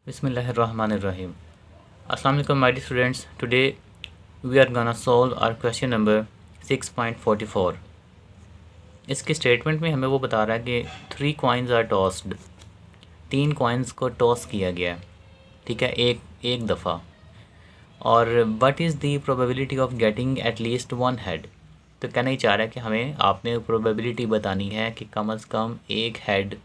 Bismillahirrahmanirrahim. Assalamu alaikum my dear students. Today we are gonna solve our question number 6.44. इसके statement में हमें वो बता रहा है कि 3 coins are tossed. 3 coins को टॉस किया गया है, ठीक है, एक दफ़ा, और what is the probability of getting at least one head. तो कहना ही चाह रहा है कि हमें आपने प्रोबेबिलिटी बतानी है कि कम से कम एक हेड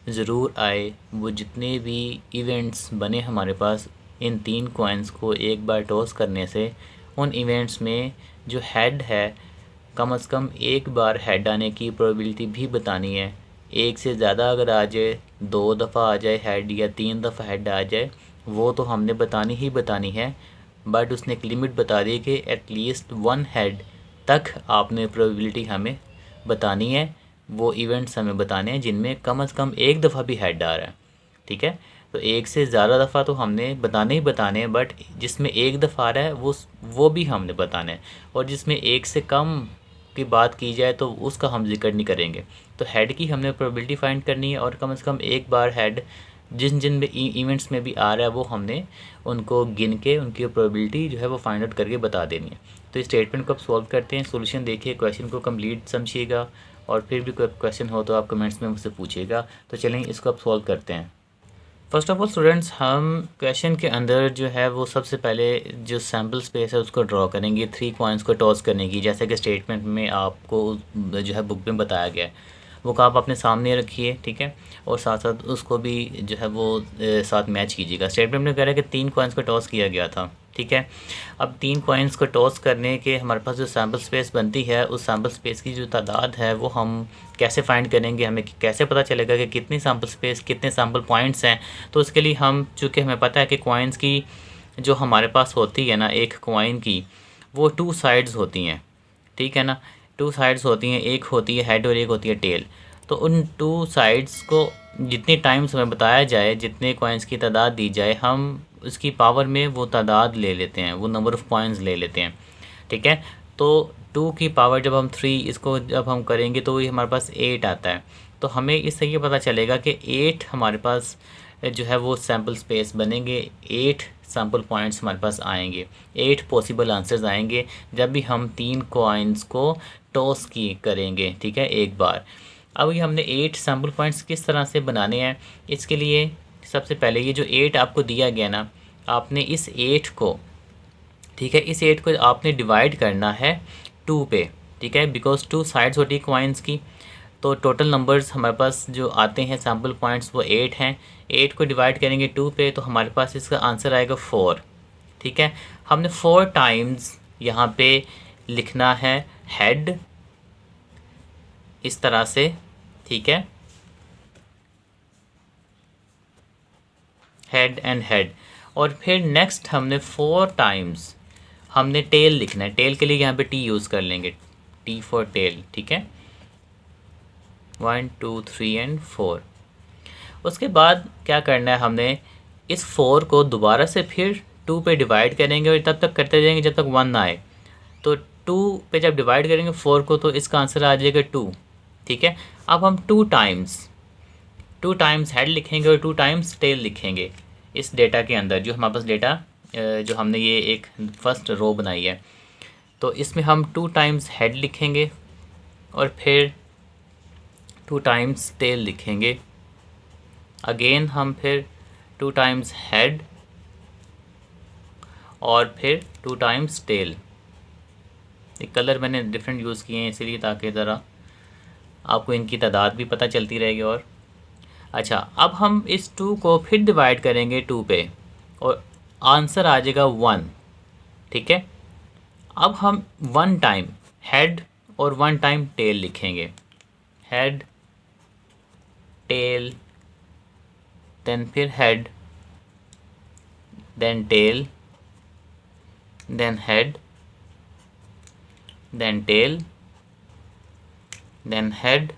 ज़रूर आए। वो जितने भी इवेंट्स बने हमारे पास इन 3 कॉइन्स को एक बार टॉस करने से, उन इवेंट्स में जो हेड है कम से कम एक बार हेड आने की प्रोबेबिलिटी भी बतानी है। एक से ज़्यादा अगर आ जाए, 2 दफ़ा आ जाए हेड या 3 दफ़ा हेड आ जाए, वो तो हमने बतानी ही बतानी है। बट उसने एक लिमिट बता दी कि एटलीस्ट 1 हेड तक आपने प्रोबेबिलिटी हमें बतानी है। वो इवेंट्स हमें बताने हैं जिनमें कम से कम एक दफ़ा भी हेड आ रहा है, ठीक है। तो एक से ज़्यादा दफ़ा तो हमने बताने ही बताने हैं, बट जिसमें एक दफ़ा आ रहा है वो भी हमने बताना है, और जिसमें एक से कम की बात की जाए तो उसका हम जिक्र नहीं करेंगे। तो हेड की हमने प्रोबेबिलिटी फाइंड करनी है, और कम से कम एक बार हेड जिन जिन इवेंट्स में भी आ रहा है वो हमने उनको गिन के उनकी प्रोबेबिलिटी जो है वो फाइंड आउट करके बता देनी है। तो इस स्टेटमेंट को आप सॉल्व करते हैं। सॉल्यूशन देखिए, क्वेश्चन को कंप्लीट समझिएगा, और फिर भी कोई क्वेश्चन हो तो आप कमेंट्स में मुझसे पूछिएगा। तो चलें इसको आप सॉल्व करते हैं। फर्स्ट ऑफ ऑल स्टूडेंट्स, हम क्वेश्चन के अंदर जो है वो सबसे पहले जो सैम्पल स्पेस है उसको ड्रॉ करेंगे 3 कॉइन्स को टॉस करने की, जैसे कि स्टेटमेंट में आपको जो है बुक में बताया गया है। वो आप अपने सामने रखिए, ठीक है, और साथ साथ उसको भी जो है वो साथ मैच कीजिएगा। स्टेटमेंट में कह रहा है कि 3 कॉइन्स को टॉस किया गया था, ठीक है। अब 3 कॉइन्स को टॉस करने के हमारे पास जो सैम्पल स्पेस बनती है, उस सैम्पल स्पेस की जो तादाद है वो हम कैसे फाइंड करेंगे, हमें कैसे पता चलेगा कि कितनी सैम्पल स्पेस, कितने सैम्पल पॉइंट्स हैं। तो उसके लिए हम, चूँकि हमें पता है कि कॉइन्स की जो हमारे पास होती है ना, एक कॉइन की वो 2 साइड्स होती हैं, ठीक है ना। 2 साइड्स होती हैं, एक होती है हेड और एक होती है टेल। तो उन 2 साइड्स को जितनी टाइम्स हमें बताया जाए, जितने कॉइन्स की तादाद दी जाए, हम उसकी पावर में वो तादाद ले लेते हैं, वो नंबर ऑफ़ कॉइन्स ले लेते हैं, ठीक है। तो 2 की पावर जब हम 3 इसको जब हम करेंगे तो ये हमारे पास 8 आता है। तो हमें इससे ये पता चलेगा कि 8 हमारे पास जो है वो सैम्पल स्पेस बनेंगे, 8 सैम्पल पॉइंट्स हमारे पास आएंगे, 8 पॉसिबल आंसर्स आएंगे जब भी हम 3 कॉइन्स को टॉस की करेंगे, ठीक है, एक बार। अब ये हमने 8 सैम्पल पॉइंट्स किस तरह से बनाने हैं, इसके लिए सबसे पहले ये जो 8 आपको दिया गया ना, आपने इस 8 को, ठीक है, इस 8 को आपने डिवाइड करना है 2 पे, ठीक है, बिकॉज 2 साइड्स होती है कॉइन्स की। तो टोटल नंबर्स हमारे पास जो आते हैं सैम्पल पॉइंट्स वो 8 हैं। 8 को डिवाइड करेंगे 2 पे तो हमारे पास इसका आंसर आएगा 4, ठीक है। हमने 4 टाइम्स यहाँ पे लिखना है हेड, इस तरह से, ठीक है, हेड एंड हेड। और फिर नेक्स्ट हमने 4 टाइम्स हमने टेल लिखना है। टेल के लिए यहाँ पे टी यूज़ कर लेंगे, टी फॉर टेल, ठीक है, 1 2 3 एंड 4। उसके बाद क्या करना है, हमने इस 4 को दोबारा से फिर 2 पे डिवाइड करेंगे, और तब तक करते जाएंगे जब तक 1 ना आए। तो 2 पे जब डिवाइड करेंगे 4 को तो इसका आंसर आ जाएगा 2, ठीक है। अब हम 2 टाइम्स हेड लिखेंगे और 2 टाइम्स टेल लिखेंगे इस डेटा के अंदर, जो हमारे पास डेटा जो हमने ये एक फर्स्ट रो बनाई है। तो इसमें हम 2 टाइम्स हेड लिखेंगे और फिर 2 टाइम्स टेल लिखेंगे। अगेन हम फिर 2 टाइम्स हेड और फिर 2 टाइम्स टेल। ये कलर मैंने डिफरेंट यूज़ किए हैं इसीलिए, ताकि ज़रा आपको इनकी तादाद भी पता चलती रहेगी। और अच्छा, अब हम इस 2 को फिर डिवाइड करेंगे 2 पे और आंसर आ जाएगा 1, ठीक है। अब हम 1 टाइम हेड और 1 टाइम टेल लिखेंगे, हेड टेल, देन फिर head, then tail, then head, then tail, then head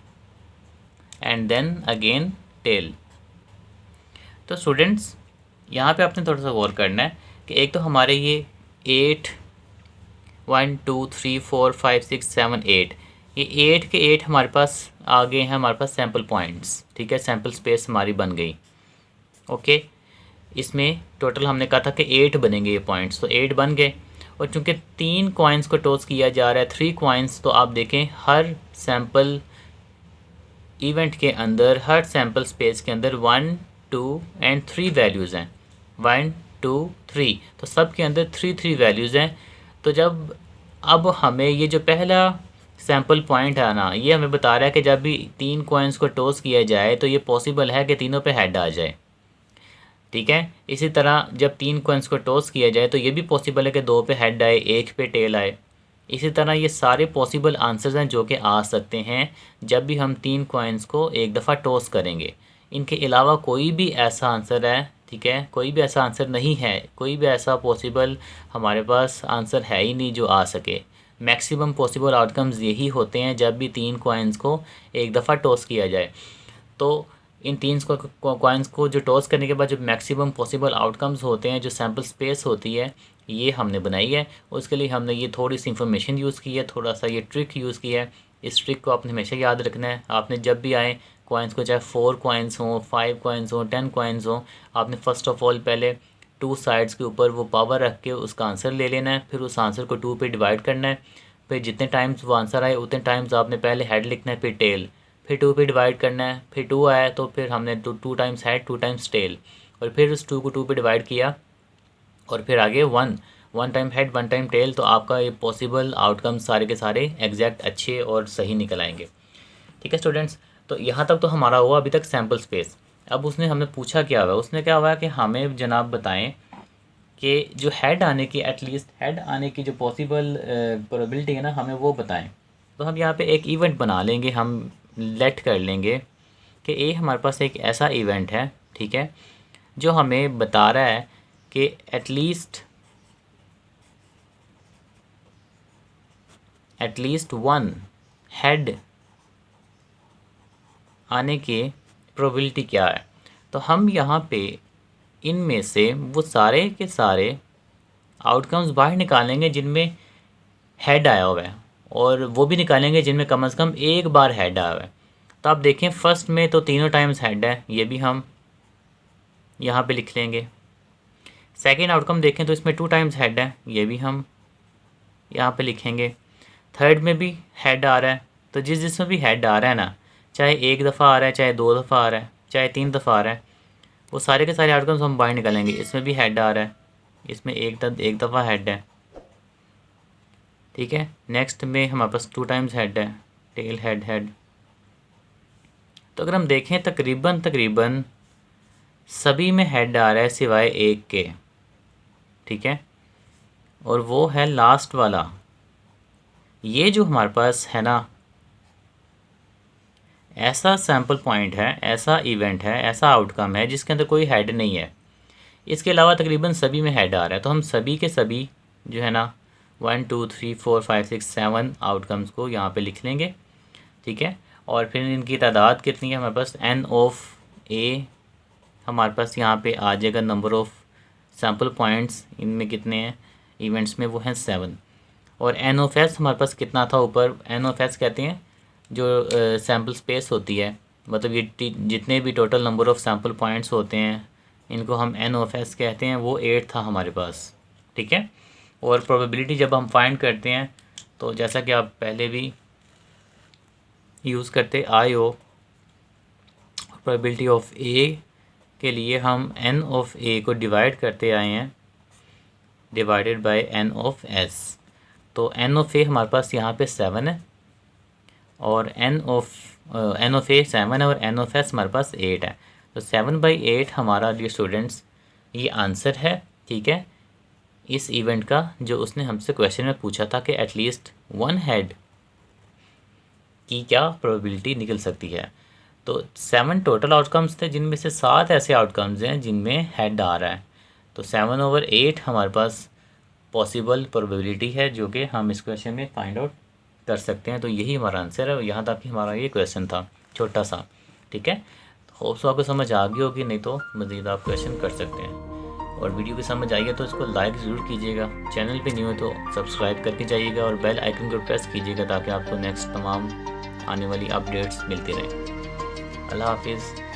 and then again tail. तो स्टूडेंट्स यहाँ पे आपने थोड़ा सा गौर करना है कि एक तो हमारे ये 8 1 2 3 4 5 6 7 8, ये 8 के 8 हमारे पास आ गए हैं, हमारे पास सैम्पल पॉइंट्स, ठीक है, सैम्पल स्पेस हमारी बन गई, ओके। इसमें टोटल हमने कहा था कि 8 बनेंगे ये पॉइंट्स, तो 8 बन गए। और चूँकि 3 कॉइन्स को टॉस किया जा रहा है, 3 कॉइन्स, तो आप देखें हर सैम्पल इवेंट के अंदर, हर सैम्पल स्पेस के अंदर 1, 2 एंड 3 वैल्यूज़ हैं। 1, 2, 3, तो सब के अंदर 3 वैल्यूज़ हैं। तो जब अब हमें ये जो पहला सैम्पल पॉइंट है ना, ये हमें बता रहा है कि जब भी 3 कॉइन्स को टॉस किया जाए तो ये पॉसिबल है कि तीनों पे हेड आ जाए। ठीक है, इसी तरह जब 3 कॉइन्स को टॉस किया जाए तो ये भी पॉसिबल है कि 2 पे हेड आए, 1 पे टेल आए। इसी तरह ये सारे पॉसिबल आंसर्स हैं जो कि आ सकते हैं जब भी हम 3 कॉइन्स को एक दफ़ा टॉस करेंगे। इनके अलावा कोई भी ऐसा आंसर है, ठीक है, कोई भी ऐसा आंसर नहीं है, कोई भी ऐसा पॉसिबल हमारे पास आंसर है ही नहीं जो आ सके। मैक्सिमम पॉसिबल आउटकम्स यही होते हैं जब भी 3 कॉइन्स को एक दफ़ा टॉस किया जाए। तो इन 3 कॉइन्स को जो टॉस करने के बाद जो मैक्सिमम पॉसिबल आउटकम्स होते हैं, जो सैम्पल स्पेस होती है, ये हमने बनाई है। उसके लिए हमने ये थोड़ी सी इंफॉर्मेशन यूज़ की है, थोड़ा सा ये ट्रिक यूज़ किया है। इस ट्रिक को आपने हमेशा याद रखना है। आपने जब भी आए कॉइन्स को, चाहे 4 कॉइन्स हों, 5 कॉइन्स हों, 10 कॉइन्स हों, आपने फ़र्स्ट ऑफ़ ऑल पहले 2 साइड्स के ऊपर वो पावर रख के उसका आंसर ले लेना है। फिर उस आंसर को 2 पे डिवाइड करना है। फिर जितने टाइम्स वो आंसर आए उतने टाइम्स आपने पहले हेड लिखना है, फिर टेल, फिर 2 पे डिवाइड करना है। फिर 2 आया तो फिर हमने 2 टाइम्स हेड, 2 टाइम्स टेल, और फिर उस 2 को 2 पे डिवाइड किया, और फिर आगे 1 टाइम हेड, 1 टाइम टेल। तो आपका ये पॉसिबल आउटकम सारे के सारे एग्जैक्ट अच्छे और सही निकल आएंगे। ठीक है स्टूडेंट्स, तो यहाँ तक तो हमारा हुआ अभी तक सैम्पल स्पेस। अब उसने हमें पूछा क्या हुआ, उसने क्या हुआ कि हमें जनाब बताएं कि जो हेड आने की, एटलीस्ट हेड आने की जो पॉसिबल प्रोबेबिलिटी है ना, हमें वो बताएं। तो हम यहाँ पे एक इवेंट बना लेंगे, हम लेट कर लेंगे कि ये हमारे पास एक ऐसा इवेंट है, ठीक है, जो हमें बता रहा है कि एटलीस्ट 1 हेड आने की प्रोबेबिलिटी क्या है। तो हम यहाँ पे इनमें से वो सारे के सारे आउटकम्स बाहर निकालेंगे जिनमें हेड आया हुआ है, और वो भी निकालेंगे जिनमें कम से कम एक बार हेड आया हुआ है। तो आप देखें फर्स्ट में तो तीनों टाइम्स हेड है, ये भी हम यहाँ पे लिख लेंगे। सेकेंड आउटकम देखें तो इसमें 2 टाइम्स हेड है, ये भी हम यहाँ पे लिखेंगे। थर्ड में भी हेड आ रहा है, तो जिसमें भी हेड आ रहा है ना, चाहे 1 दफ़ा आ रहा है, चाहे 2 दफ़ा आ रहा है, चाहे 3 दफ़ा आ रहा है, वो सारे के सारे आउटकम्स हम बाहर निकालेंगे। इसमें भी हेड आ रहा है, इसमें एक दफ़ा हेड है, ठीक है। नेक्स्ट में हमारे पास 2 टाइम्स हेड है, टेल हेड। तो अगर हम देखें तकरीबन सभी में हेड आ रहा है सिवाय एक के, ठीक है, और वो है लास्ट वाला। ये जो हमारे पास है ना, ऐसा सैम्पल पॉइंट है, ऐसा इवेंट है, ऐसा आउटकम है जिसके अंदर कोई हेड नहीं है। इसके अलावा तकरीबन सभी में हेड आ रहा है। तो हम सभी के सभी जो है ना 1, 2, 3, 4, 5, 6, 7 आउटकम्स को यहाँ पे लिख लेंगे, ठीक है। और फिर इनकी तादाद कितनी है हमारे पास, n ऑफ a हमारे पास यहाँ पे आ जाएगा। नंबर ऑफ़ सैम्पल पॉइंट्स इनमें कितने हैं इवेंट्स में, वो हैं 7। और n ऑफ s हमारे पास कितना था ऊपर, n ऑफ s कहते हैं जो सैम्पल स्पेस होती है, मतलब ये जितने भी total number of sample points होते हैं इनको हम n ऑफ s कहते हैं, वो 8 था हमारे पास, ठीक है। और प्रोबेबिलिटी जब हम फाइंड करते हैं तो जैसा कि आप पहले भी यूज़ करते आए हो, प्रोबेबिलिटी ऑफ a के लिए हम n ऑफ a को डिवाइड करते आए हैं, divided by n of s। तो n ऑफ a हमारे पास यहाँ पे 7 है, और n ऑफ a 7 है, और n ऑफ s हमारे पास 8 है। तो 7/8 हमारा डियर स्टूडेंट्स ये आंसर है, ठीक है, इस इवेंट का जो उसने हमसे क्वेश्चन में पूछा था कि एटलीस्ट 1 हेड की क्या प्रोबेबिलिटी निकल सकती है। तो 7 टोटल आउटकम्स थे, जिनमें से 7 ऐसे आउटकम्स हैं जिनमें हेड आ रहा है। तो 7/8 हमारे पास पॉसिबल प्रोबेबिलिटी है जो कि हम इस क्वेश्चन में फाइंड आउट कर सकते हैं। तो यही हमारा आंसर है। यहाँ तक हमारा ये क्वेश्चन था छोटा सा, ठीक है। होप सो आपको समझ आ गई होगी, नहीं तो मज़ीद आप क्वेश्चन कर सकते हैं। और वीडियो की समझ आई है तो इसको लाइक ज़रूर कीजिएगा, चैनल पे न्यू है तो सब्सक्राइब करके जाइएगा, और बेल आइकन को प्रेस कीजिएगा ताकि आपको नेक्स्ट तमाम आने वाली अपडेट्स मिलती रहें। अल्लाह हाफिज़।